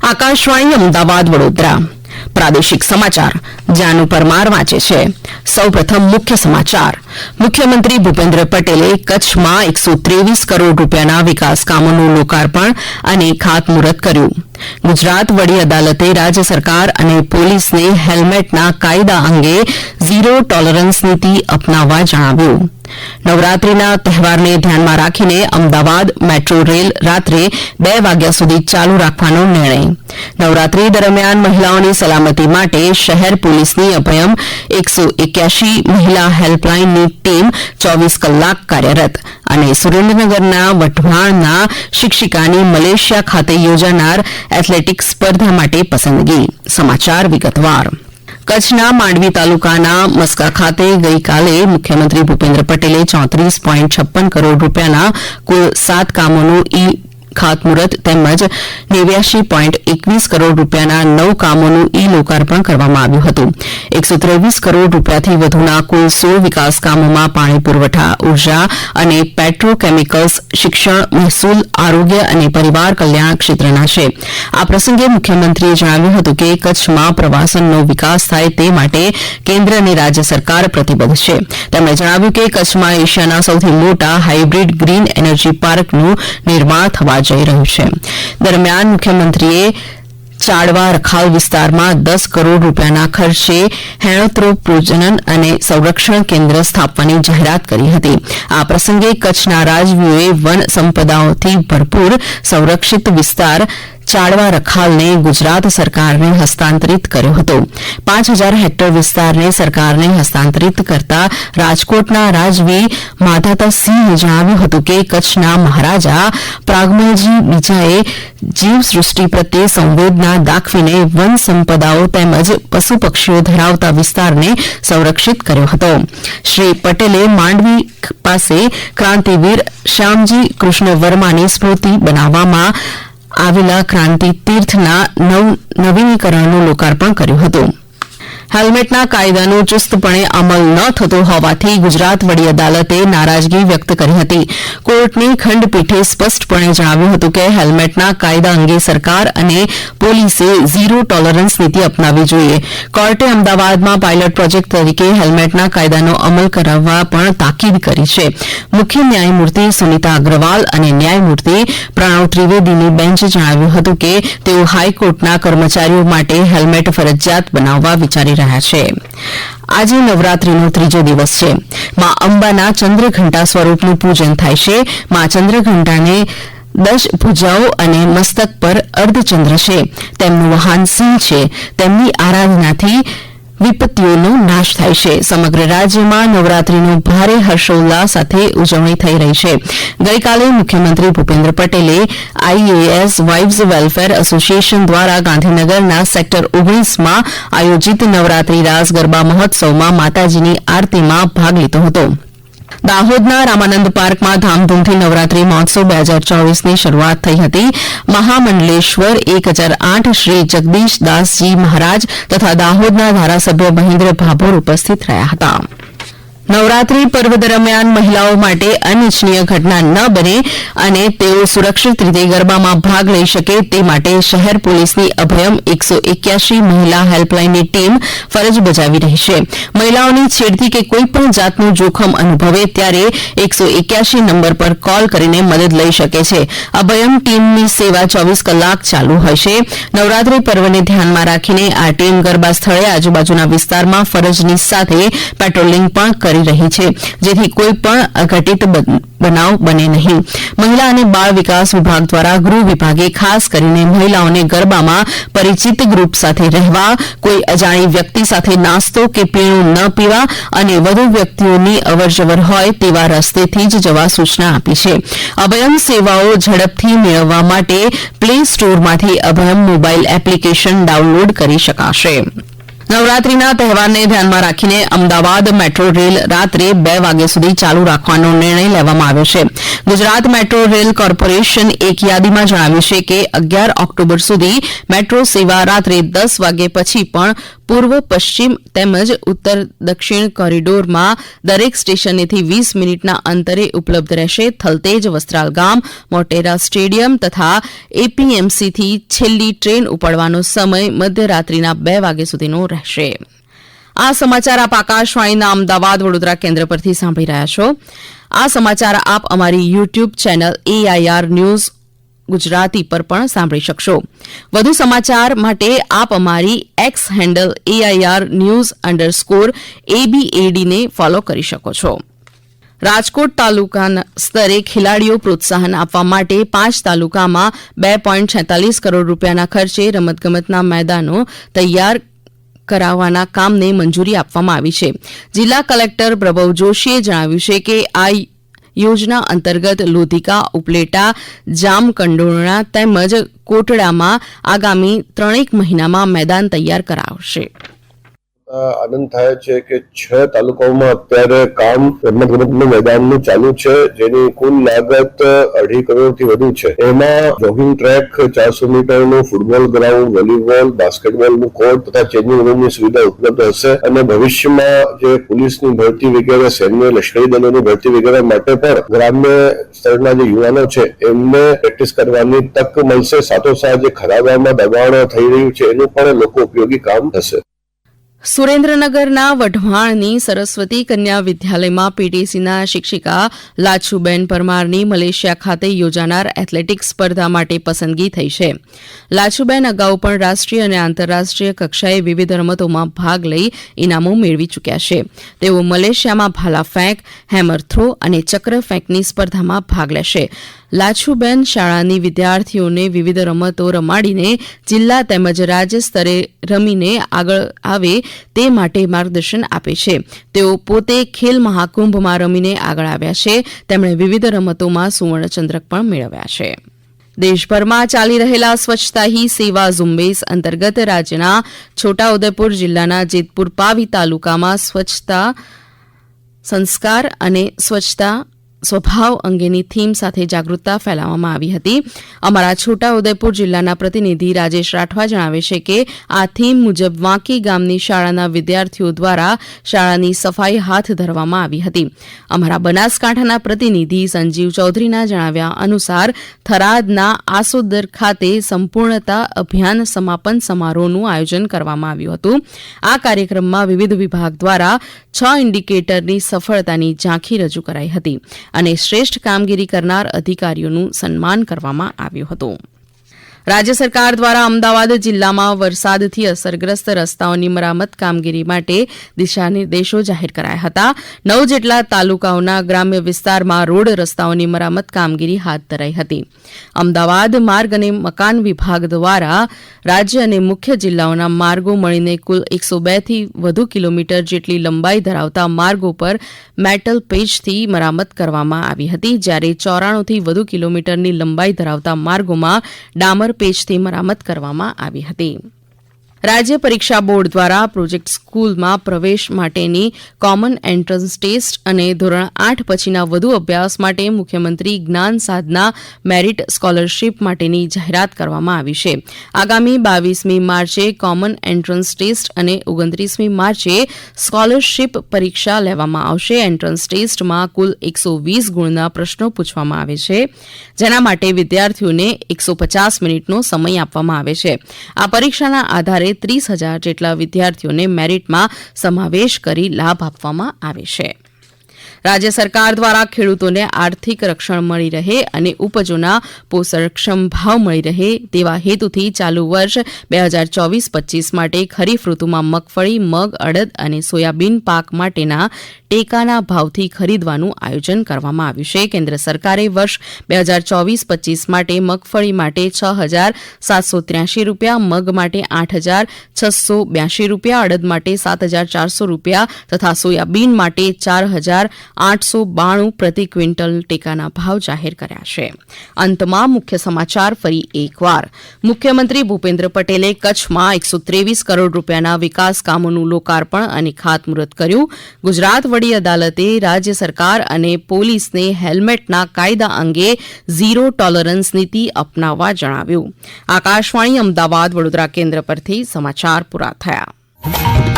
આકાશવાણી અમદાવાદ વડોદરા પ્રાદેશિક સમાચાર જાનુ પરમાર વાંચે છે। સૌપ્રથમ મુખ્ય સમાચાર। મુખ્યમંત્રી ભૂપેન્દ્ર પટેલે કચ્છમાં 123 કરોડ રૂપિયાના વિકાસ કામોનું લોકાર્પણ અને ખાતમુહૂર્ત કર્યું। ગુજરાત વડી અદાલતે રાજ્ય સરકાર અને પોલીસને હેલ્મેટના કાયદા અંગે ઝીરો ટોલરન્સ નીતિ અપનાવવા જણાવ્યું। નવરાત્રીના તહેવારને ધ્યાનમાં રાખીને અમદાવાદ મેટ્રો રેલ રાત્રે 2 વાગ્યા સુધી ચાલુ રાખવાનો નિર્ણય। નવરાત્રી દરમિયાન મહિલાઓની સલામતી માટે શહેર પોલીસની અભયમ 181 મહિલા હેલ્પલાઇનની ટીમ 24 કલાક કાર્યરત અને સુરેન્દ્રનગરના વઢવાણના શિક્ષિકાની મલેશિયા ખાતે યોજાનાર એથ્લેટિક્સ સ્પર્ધા માટે પસંદગી। સમાચાર વિગતવાર। કચ્છના માંડવી તાલુકાના મસ્કા ખાતે ગઈકાલે મુખ્યમંત્રી ભૂપેન્દ્ર પટેલે 34.56 કરોડ રૂપિયાના કુલ 7 કામોનું ખાતમુહૂર્ત તેમજ 89.21 કરોડ રૂપિયાના 9 કામોનું લોકાર્પણ કરવામાં આવ્યું હતું। 123 કરોડ રૂપિયાથી વધુના કુલ 16 વિકાસ કામોમાં પાણી પુરવઠા, ઉર્જા અને પેટ્રોકેમિકલ્સ, શિક્ષણ, મહેસૂલ, આરોગ્ય અને પરિવાર કલ્યાણ ક્ષેત્રના છે। આ પ્રસંગે મુખ્યમંત્રીએ જણાવ્યું હતું કે કચ્છમાં પ્રવાસનનો વિકાસ થાય તે માટે કેન્દ્ર અને રાજ્ય સરકાર પ્રતિબદ્ધ છે। તેમણે જણાવ્યું કે કચ્છમાં એશિયાના સૌથી મોટા હાઇબ્રિડ ગ્રીન એનર્જી પાર્કનું નિર્માણ થવા જઈ રહ્યું છે। દરમિયાન મુખ્યમંત્રીએ ચાડવા રખાલ વિસ્તારમાં 10 કરોડ રૂપિયાના ખર્ચે હેણોત્રોપ પ્રજનન અને સંરક્ષણ કેન્દ્ર સ્થાપવાની જાહેરાત કરી હતી। આ પ્રસંગે કચ્છના રાજવીઓએ વન સંપદાઓથી ભરપૂર સંરક્ષિત વિસ્તાર ચાડવા રખાલને ગુજરાત સરકારને હસ્તાંતરિત કર્યો હતો। 5000 હેક્ટર વિસ્તારને સરકારને હસ્તાંતરિત કરતા રાજકોટના રાજવી માધાતા સિંહે જણાવ્યું હતું કે કચ્છના મહારાજા પ્રાગમલજી બીજાએ જીવસૃષ્ટિ પ્રત્યે સંવેદના દાખવીને વન સંપદાઓ તેમજ પશુ પક્ષીઓ ધરાવતા વિસ્તારને સંરક્ષિત કર્યો હતો। શ્રી પટેલે માંડવી પાસે ક્રાંતિવીર શ્યામજી કૃષ્ણ વર્માની સ્મૃતિ બનાવવામાં આવેલા ક્રાંતિ તીર્થના નવીનીકરણનું લોકાર્પણ કર્યું હતું। હેલ્મેટના કાયદાનો ચુસ્તપણે અમલ ન થતો હોવાથી ગુજરાત વડી અદાલતે નારાજગી વ્યક્ત કરી હતી। કોર્ટની ખંડપીઠે સ્પષ્ટપણે જણાવ્યું હતું કે હેલ્મેટના કાયદા અંગે સરકાર અને પોલીસે ઝીરો ટોલરન્સ નીતિ અપનાવવી જોઈએ। કોર્ટે અમદાવાદમાં પાયલોટ પ્રોજેક્ટ તરીકે હેલ્મેટના કાયદાનો અમલ કરાવવા પણ તાકીદ કરી છે। મુખ્ય ન્યાયમૂર્તિ સુનીતા અગ્રવાલ અને ન્યાયમૂર્તિ પ્રણવ ત્રિવેદીની બેન્ચે જણાવ્યું હતું કે તેઓ હાઈકોર્ટના કર્મચારીઓ માટે હેલ્મેટ ફરજિયાત બનાવવા વિચારી રહ્યા છે। આજે નવરાત્રીનો ત્રીજો દિવસ છે। માં અંબાના ચંદ્રઘંટા સ્વરૂપનું પૂજન થાય છે। માં ચંદ્રઘંટાને 10 ભુજાઓ અને મસ્તક પર અર્ધચંદ્ર છે। તેમનું વાહન સિંહ છે। તેમની આરાધનાથી વિપત્તિઓનો નાશ થાય છે। સમગ્ર રાજ્યમાં નવરાત્રીનો ભારે હર્ષોલ્લાસ સાથે ઉજવણી થઈ રહી છે। ગઈકાલે મુખ્યમંત્રી ભૂપેન્દ્ર પટેલે આઈએએસ વાઇવ્સ વેલફેર એસોસિએશન દ્વારા ગાંધીનગરના સેક્ટર 19માં આયોજિત નવરાત્રી રાસ ગરબા મહોત્સવમાં માતાજીની આરતીમાં ભાગ લીધો હતો। દાહોદના રામાનંદ પાર્કમાં ધામધૂમથી નવરાત્રી મહોત્સવ 2024ની શરૂઆત થઈ હતી। મહામંડલેશ્વર 1008 શ્રી જગદીશદાસજી મહારાજ તથા દાહોદના ધારાસભ્ય મહેન્દ્ર ભાભોર ઉપસ્થિત રહ્યા હતા। નવરાત્રી પર્વ દરમિયાન મહિલાઓ માટે અનિચ્છનીય ઘટના ન બને અને તેઓ સુરક્ષિત રીતે ગરબામાં ભાગ લઈ શકે તે માટે શહેર પોલીસની અભયમ 181 મહિલા હેલ્પલાઇનની ટીમ ફરજ બજાવી રહી છે। મહિલાઓની છેડતી કે કોઈપણ જાતનું જોખમ અનુભવે ત્યારે 181 નંબર પર કોલ કરીને મદદ લઈ શકે છે। અભયમ ટીમની સેવા 24 કલાક ચાલુ હોય છે। નવરાત્રી પર્વને ધ્યાનમાં રાખીને આ ટીમ ગરબા સ્થળે આજુબાજુના વિસ્તારમાં ફરજની સાથે પેટ્રોલિંગ પણ કરી રહી છે, જેથી કોઈ પણ અઘટિત બનાવ બને નહીં। મહિલા અને બાળ વિકાસ વિભાગ દ્વારા ગૃહ વિભાગે ખાસ કરીને મહિલાઓને ગરબામાં પરિચિત ગ્રુપ સાથે રહેવા, કોઈ અજાણી વ્યક્તિ સાથે નાસ્તો કે પીણું ન પીવા અને વધુ વ્યક્તિઓની અવરજવર હોય તેવા રસ્તેથી જ જવા સૂચના આપી છે। અભયમ સેવાઓ ઝડપથી મેળવવા માટે પ્લે સ્ટોરમાંથી અભયમ મોબાઈલ એપ્લિકેશન ડાઉનલોડ કરી શકાશે। નવરાત્રીના તહેવારને ધ્યાનમાં રાખીને અમદાવાદ મેટ્રો રેલ રાત્રે 2 વાગ્યા સુધી ચાલુ રાખવાનો નિર્ણય લેવામાં આવ્યો છે। ગુજરાત મેટ્રો રેલ કોર્પોરેશન એક યાદીમાં જણાવ્યું છે કે 11 ઓક્ટોબર સુધી મેટ્રો સેવા રાત્રે 10 વાગ્યા પછી પણ પૂર્વ પશ્ચિમ તેમજ ઉત્તર દક્ષિણ કોરિડોરમાં દરેક સ્ટેશનેથી 20 મિનિટના અંતરે ઉપલબ્ધ રહેશે. થલતેજ વસ્ત્રાલ ગામ, મોટેરા સ્ટેડિયમ તથા એપીએમસીથી છેલ્લી ટ્રેન ઉપડવાનો સમય મધ્યરાત્રિના 2 વાગ્યા સુધીનો રહેશે. આ સમાચાર આપ આકાશવાણીના અમદાવાદ વડોદરા કેન્દ્ર પરથી સાંભળી રહ્યા છો. આ સમાચાર આપ અમારી YouTube channel AIR news Gujarati પર પણ સાંભળી શકશો. વધુ સમાચાર માટે આપ અમારી એક્સ હેન્ડલ AIR_news_ABAD ને ફોલો કરી શકો છો. રાજકોટ તાલુકાના સ્તરે ખેલાડીઓ પ્રોત્સાહન આપવા માટે 5 તાલુકામાં 2.46 કરોડ રૂપિયાના ખર્ચે રમતગમતના મેદાનો તૈયાર કરાવવાના કામને મંજૂરી આપવામાં આવી છે. જિલ્લા કલેક્ટર પ્રભવ જોશીએ જણાવ્યું છે કે આ યોજના અંતર્ગત લોધિકા, ઉપલેટા, જામકંડોરણા તેમજ કોટડામાં આગામી 3 મહિનામાં મેદાન તૈયાર કરાવશે. આનંદ થાય છે કે 6 તાલુકાઓમાં અત્યારે કામ રમતગમતનું મેદાનનું ચાલુ છે, જેની કુલ લાગત 2.5 કરોડથી વધુ છે. એમાં જોગિંગ ટ્રેક, 400 મીટરનું ફૂટબોલ ગ્રાઉન્ડ, વોલીબોલ, બાસ્કેટબોલનું કોર્ટ તથા ચેન્જિંગ રૂમની સુવિધા ઉપલબ્ધ હશે અને ભવિષ્યમાં જે પોલીસની ભરતી વગેરે, સૈન્ય, લશ્કરી દળોની ભરતી વગેરે માટે પણ ગ્રામ્ય સ્તરના જે યુવાનો છે એમને પ્રેક્ટિસ કરવાની તક મળશે. સાથોસાથ જે ખરાબામાં દબાણ થઈ રહ્યું છે એનું પણ લોકો ઉપયોગી કામ થશે. સુરેન્દ્રનગરના વઢવાણની સરસ્વતી કન્યા વિદ્યાલયમાં પીટીસીના શિક્ષિકા લાછુબેન પરમારની મલેશિયા ખાતે યોજાનાર એથ્લેટિક્સ સ્પર્ધા માટે પસંદગી થઈ છે. લાછુબેન અગાઉ પણ રાષ્ટ્રીય અને આંતરરાષ્ટ્રીય કક્ષાએ વિવિધ રમતોમાં ભાગ લઈ ઇનામો મેળવી ચૂક્યા છે. તેઓ મલેશિયામાં ભાલા ફેંક, હેમર થ્રો અને ચક્ર ફેંકની સ્પર્ધામાં ભાગ લેશે. લાછુબેન શાળાની વિદ્યાર્થીઓને વિવિધ રમતો રમાડીને જિલ્લા તેમજ રાજ્ય સ્તરે રમીને આગળ આવે તે માટે માર્ગદર્શન આપે છે. તેઓ પોતે ખેલ મહાકુંભમાં રમીને આગળ આવ્યા છે. તેમણે વિવિધ રમતોમાં સુવર્ણચંદ્રક પણ મેળવ્યા છે. દેશભરમાં ચાલી રહેલા સ્વચ્છતા હી સેવા ઝુંબેશ અંતર્ગત રાજ્યના છોટાઉદેપુર જિલ્લાના જેતપુર પાવી તાલુકામાં સ્વચ્છતા સંસ્કાર અને સ્વચ્છતા સ્વભાવ અંગેની થીમ સાથે જાગૃતતા ફેલાવવામાં આવી હતી. અમારા છોટાઉદેપુર જિલ્લાના પ્રતિનિધિ રાજેશ રાઠવા જણાવે છે કે આ થીમ મુજબ વાંકી ગામની શાળાના વિદ્યાર્થીઓ દ્વારા શાળાની સફાઈ હાથ ધરવામાં આવી હતી. અમારા બનાસકાંઠાના પ્રતિનિધિ સંજીવ ચૌધરીના જણાવ્યા અનુસાર થરાદના આસોદર ખાતે સંપૂર્ણતા અભિયાન સમાપન સમારોહનું આયોજન કરવામાં આવ્યું હતું. આ કાર્યક્રમમાં વિવિધ વિભાગ દ્વારા 6 ઇન્ડિકેટરની સફળતાની ઝાંખી રજૂ કરાઈ હતી અને શ્રેષ્ઠ કામગીરી કરનાર અધિકારીઓનું સન્માન કરવામાં આવ્યું હતું. રાજ્ય સરકાર દ્વારા અમદાવાદ જિલ્લામાં વરસાદથી અસરગ્રસ્ત રસ્તાઓની મરામત કામગીરી માટે દિશાનિર્દેશો જાહેર કરાયા હતા. 9 જેટલા તાલુકાઓના ગ્રામ્ય વિસ્તારમાં રોડ રસ્તાઓની મરામત કામગીરી હાથ ધરાઈ હતી. અમદાવાદ માર્ગ અને મકાન વિભાગ દ્વારા રાજ્ય અને મુખ્ય જિલ્લાઓના માર્ગો મળીને કુલ 102 થી વધુ કિલોમીટર જેટલી લંબાઈ ધરાવતા માર્ગો પર મેટલ પેચથી મરામત કરવામાં આવી હતી, જ્યારે 94 થી વધુ કિલોમીટરની લંબાઈ ધરાવતા માર્ગોમાં ડામર પેચથી મરામત કરવામાં આવી હતી. રાજ્ય પરીક્ષા બોર્ડ દ્વારા પ્રોજેક્ટ સ્કૂલમાં પ્રવેશ માટેની કોમન એન્ટ્રન્સ ટેસ્ટ અને ધોરણ 8 પછીના વધુ અભ્યાસ માટે મુખ્યમંત્રી જ્ઞાન સાધના મેરિટ સ્કોલરશીપ માટેની જાહેરાત કરવામાં આવી છે. આગામી 22મી માર્ચે કોમન એન્ટ્રન્સ ટેસ્ટ અને 29મી માર્ચે સ્કોલરશીપ પરીક્ષા લેવામાં આવશે. એન્ટ્રન્સ ટેસ્ટમાં કુલ 120 ગુણના પ્રશ્નો પૂછવામાં આવે છે, જેના માટે વિદ્યાર્થીઓને 150 મિનિટનો સમય આપવામાં આવે છે. આ પરીક્ષાના આધારે 30,000 જેટલા વિદ્યાર્થીઓને મેરિટમાં સમાવેશ કરી લાભ આપવામાં આવે છે. રાજ્ય સરકાર દ્વારા ખેડૂતોને આર્થિક રક્ષણ મળી રહે અને ઉપજોના પોષણક્ષમ ભાવ મળી રહે તેવા હેતુથી ચાલુ વર્ષ 2024-25 માટે ખરીફ ઋતુમાં મગફળી, મગ, અડદ અને સોયાબીન પાક માટેના ટેકાના ભાવથી ખરીદવાનું આયોજન કરવામાં આવ્યું છે. કેન્દ્ર સરકારે વર્ષ 2024-25 માટે મગફળી માટે ₹6,783, મગ માટે ₹8,682, અડદ માટે ₹7,400 તથા સોયાબીન માટે ₹4,892 પ્રતિ ક્વિન્ટલ ટેકાના ભાવ જાહેર કર્યા છે. અંતમાં મુખ્ય સમાચાર ફરી એકવાર. મુખ્યમંત્રી ભૂપેન્દ્ર પટેલે કચ્છમાં 123 કરોડ રૂપિયાના વિકાસ કામોનું લોકાર્પણ અને ખાતમુહૂર્ત કર્યું. ગુજરાત વડી અદાલતે રાજ્ય સરકાર અને પોલીસને હેલ્મેટના કાયદા અંગે ઝીરો ટોલરન્સ નીતિ અપનાવવા જણાવ્યું. આકાશવાણી અમદાવાદ વડોદરા કેન્દ્ર પરથી સમાચાર પૂરા થયા. છે.